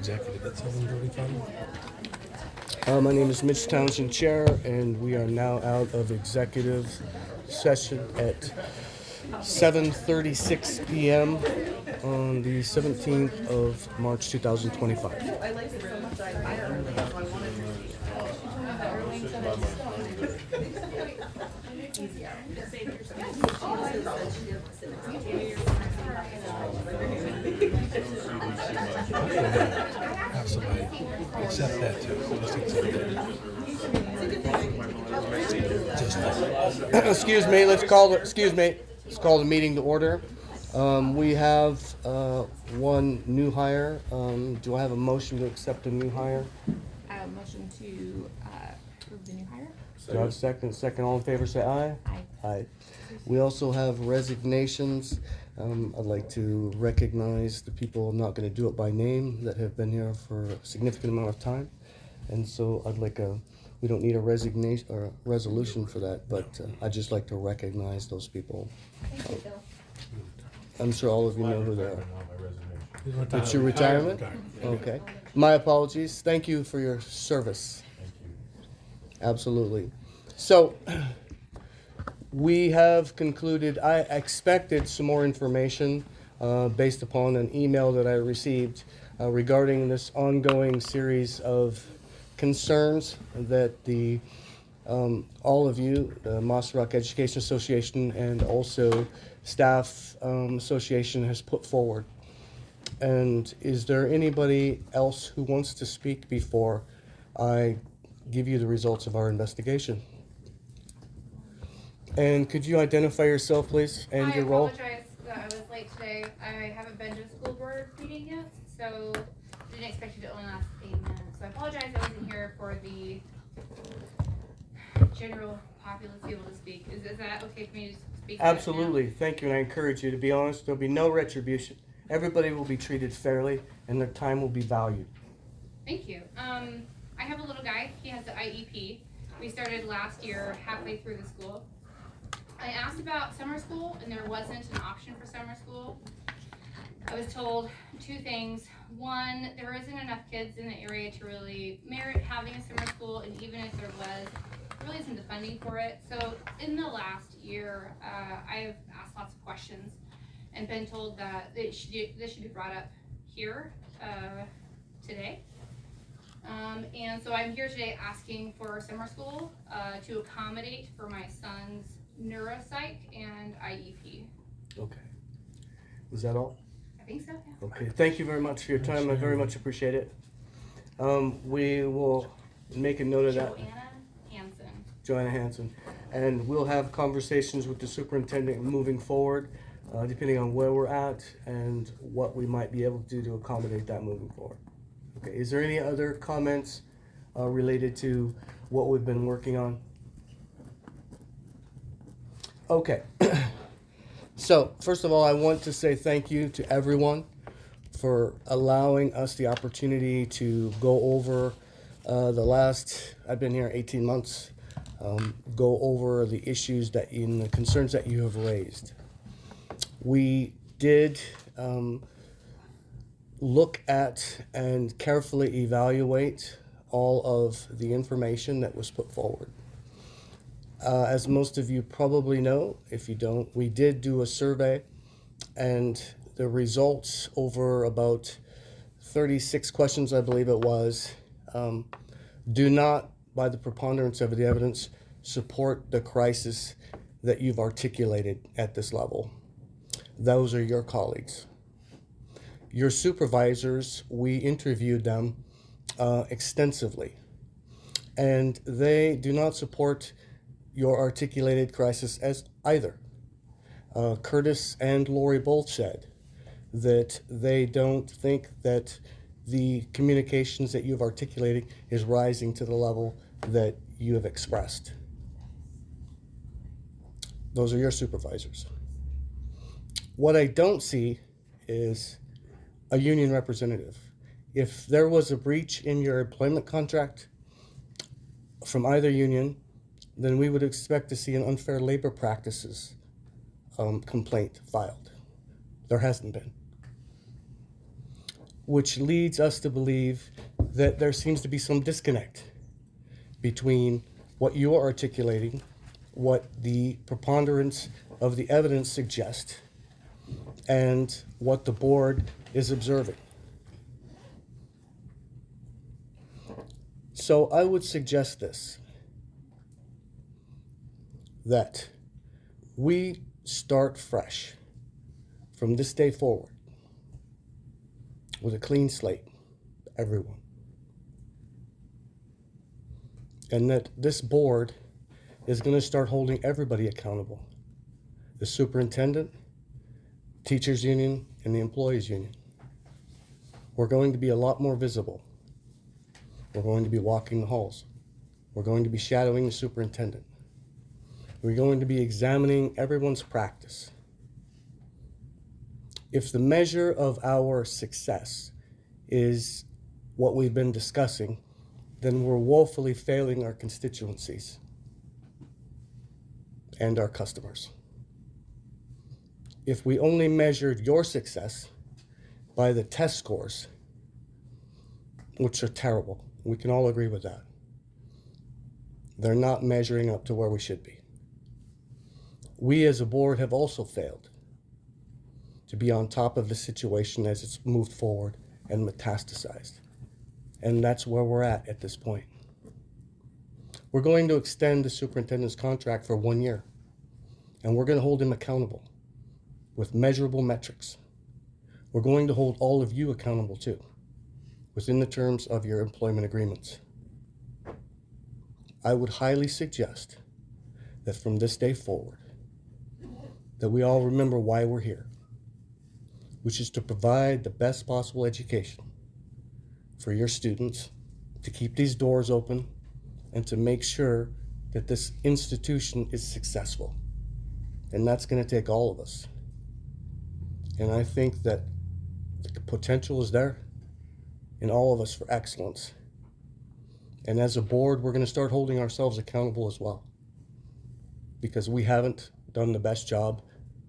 executive at 7:35. My name is Mitch Townsend, Chair, and we are now out of executive session at 7:36 p.m. on the 17th of March 2025. Have somebody accept that too. Just accept that. Just Excuse me, let's call the meeting to order. We have one new hire. Do I have a motion to accept a new hire? Motion to approve the new hire. Do I have a second? Second, all in favor, say aye. Aye. Aye. We also have resignations. I'd like to recognize the people, I'm not going to do it by name, that have been here for a significant amount of time. And so we don't need a resignation or a resolution for that, but I'd just like to recognize those people. Thank you, Bill. I'm sure all of you know who they are. like It's your retirement? Okay. My apologies. Thank you for your service. Absolutely. So, we have concluded, I expected some more information based upon an email that I received regarding this ongoing series of concerns that all of you, the Moss Rock Education Association and also Staff Association has put forward. And is there anybody else who wants to speak before I give you the results of our investigation? And could you identify yourself, please, and your role? I apologize that I was late today. I haven't been to a school board meeting yet, so didn't expect you to only last 8 minutes. So I apologize I wasn't here for the general populace to be able to speak. Is that okay for me to speak? Absolutely. Thank you, and I encourage you to be honest. There'll be no retribution. Everybody will be treated fairly, and their time will be valued. Thank you. I have a little guy. He has the IEP. We started last year, halfway through the school. I asked about summer school, and there wasn't an option for summer school. I was told two things. One, there isn't enough kids in the area to really merit having a summer school, and even if there was, there really isn't the funding for it. So in the last year, I've asked lots of questions and been told that this should be brought up here today. And so I'm here today asking for summer school to accommodate for my son's neuropsych and IEP. Okay. Is that all? I think so, yeah. Okay. Thank you very much for your time. I very much appreciate it. We will make a note of that. Joanna Hanson. And we'll have conversations with the superintendent moving forward, depending on where we're at and what we might be able to do to accommodate that moving forward. Okay. Is there any other comments related to what we've been working on? Okay. So, first of all, I want to say thank you to everyone for allowing us the opportunity to go over I've been here 18 months, go over the issues and the concerns that you have raised. We did look at and carefully evaluate all of the information that was put forward. As most of you probably know, if you don't, we did do a survey, and the results over about 36 questions, I believe it was, do not, by the preponderance of the evidence, support the crisis that you've articulated at this level. Those are your colleagues. Your supervisors, we interviewed them extensively, and they do not support your articulated crisis as either. Curtis and Lori both said that they don't think that the communications that you've articulated is rising to the level that you have expressed. Those are your supervisors. What I don't see is a union representative. If there was a breach in your employment contract from either union, then we would expect to see an unfair labor practices complaint filed. There hasn't been. which leads us to believe that there seems to be some disconnect between what you are articulating, what the preponderance of the evidence suggests, and what the board is observing. So I would suggest this, that we start fresh from this day forward with a clean slate, everyone. And that this board is going to start holding everybody accountable. The superintendent, teachers union, and the employees union. We're going to be a lot more visible. We're going to be walking the halls. We're going to be shadowing the superintendent. We're going to be examining everyone's practice. If the measure of our success is what we've been discussing, then we're woefully failing our constituencies and our customers. If we only measured your success by the test scores, which are terrible, we can all agree with that, they're not measuring up to where we should be. We as a board have also failed to be on top of the situation as it's moved forward and metastasized. And that's where we're at this point. We're going to extend the superintendent's contract for 1 year, and we're going to hold him accountable with measurable metrics. We're going to hold all of you accountable too, within the terms of your employment agreements. I would highly suggest that from this day forward, that we all remember why we're here, which is to provide the best possible education for your students, to keep these doors open, and to make sure that this institution is successful. And that's going to take all of us. And I think that the potential is there in all of us for excellence. And as a board, we're going to start holding ourselves accountable as well, because we haven't done the best job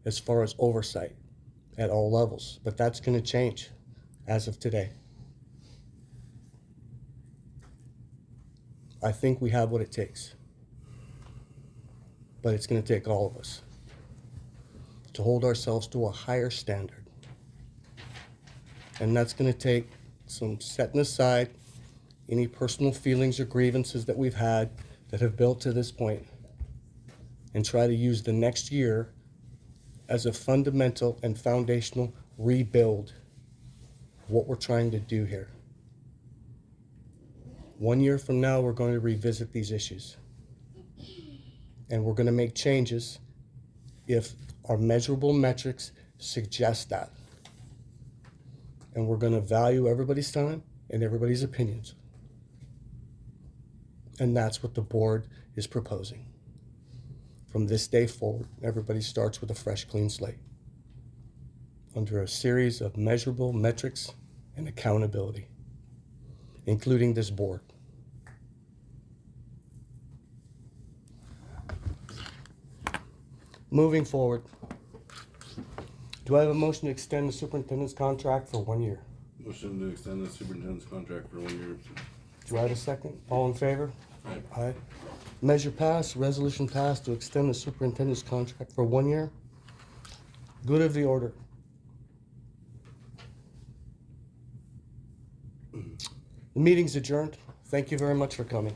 as far as oversight at all levels. But that's going to change as of today. I think we have what it takes. But it's going to take all of us to hold ourselves to a higher standard. And that's going to take some setting aside any personal feelings or grievances that we've had that have built to this point, and try to use the next year as a fundamental and foundational rebuild of what we're trying to do here. 1 year from now, we're going to revisit these issues. And we're going to make changes if our measurable metrics suggest that. And we're going to value everybody's time and everybody's opinions. And that's what the board is proposing. From this day forward, everybody starts with a fresh, clean slate under a series of measurable metrics and accountability, including this board. Moving forward, do I have a motion to extend the superintendent's contract for 1 year? Motion to extend the superintendent's contract for 1 year. Do I have a second? All in favor? Aye. Aye. Measure passed, resolution passed to extend the superintendent's contract for 1 year. Good of the order. The meeting's adjourned. Thank you very much for coming.